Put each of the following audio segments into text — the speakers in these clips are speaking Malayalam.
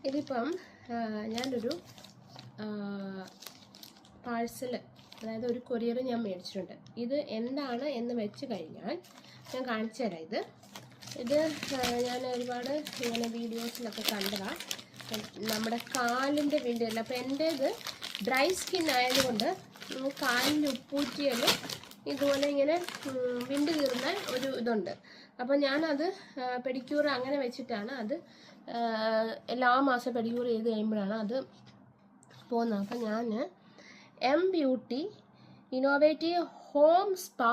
ഇതിപ്പം ഞാനൊരു പാഴ്സൽ, അതായത് ഒരു കൊറിയർ ഞാൻ മേടിച്ചിട്ടുണ്ട്. ഇത് എന്താണ് എന്ന് വെച്ച് കഴിഞ്ഞാൽ ഞാൻ കാണിച്ചു തരാം. ഇത് ഞാൻ ഒരുപാട് ഇങ്ങനെ വീഡിയോസിലൊക്കെ കണ്ടതാണ്. നമ്മുടെ കാലിൻ്റെ വിണ്ടല്ല. അപ്പോൾ എൻ്റേത് ഡ്രൈ സ്കിൻ ആയതുകൊണ്ട് കാലിൽ ഉപ്പൂറ്റിയാലും ഇതുപോലെ ഇങ്ങനെ വിണ്ട് കീറുന്ന ഒരു ഇതുണ്ട്. അപ്പോൾ ഞാനത് പെഡിക്യൂർ അങ്ങനെ വെച്ചിട്ടാണ് അത് എല്ലാ മാസം പെഡിക്യൂർ ചെയ്ത് കഴിയുമ്പോഴാണ് അത് പോകുന്നത്. അപ്പം ഞാൻ M beauty innovative home spa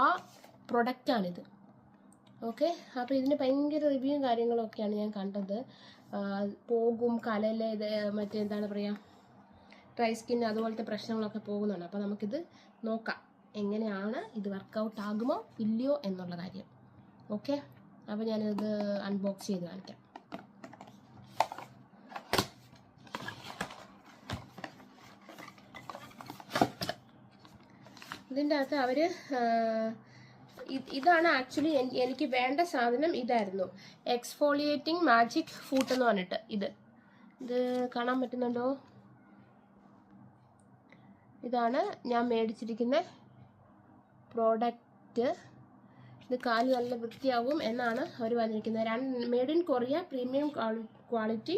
പ്രൊഡക്റ്റാണിത്. ഓക്കെ, അപ്പോൾ ഇതിന് ഭയങ്കര റിവ്യൂവും കാര്യങ്ങളൊക്കെയാണ് ഞാൻ കണ്ടത്. പോകും കലയിലെ ഇത് മറ്റെന്താണ് പറയുക, ഡ്രൈ സ്കിൻ അതുപോലത്തെ പ്രശ്നങ്ങളൊക്കെ പോകുന്നുണ്ട്. അപ്പോൾ നമുക്കിത് നോക്കാം എങ്ങനെയാണ് ഇത് വർക്കൗട്ട് ആകുമോ ഇല്ലയോ എന്നുള്ള കാര്യം. ഓക്കെ, അപ്പോൾ ഞാനിത് അൺബോക്സ് ചെയ്ത് കാണിക്കാം. ഇതിൻ്റെ അകത്ത് അവർ ഇതാണ് ആക്ച്വലി എനിക്ക് വേണ്ട സാധനം. ഇതായിരുന്നു എക്സ്ഫോളിയേറ്റിംഗ് മാജിക് ഫൂട്ട് എന്ന് പറഞ്ഞിട്ട്. ഇത് കാണാൻ പറ്റുന്നുണ്ടോ? ഇതാണ് ഞാൻ മേടിച്ചിരിക്കുന്ന പ്രോഡക്റ്റ്. ഇത് കാല് നല്ല വൃത്തിയാവും എന്നാണ് അവർ പറഞ്ഞിരിക്കുന്നത്. Made in Korea, premium quality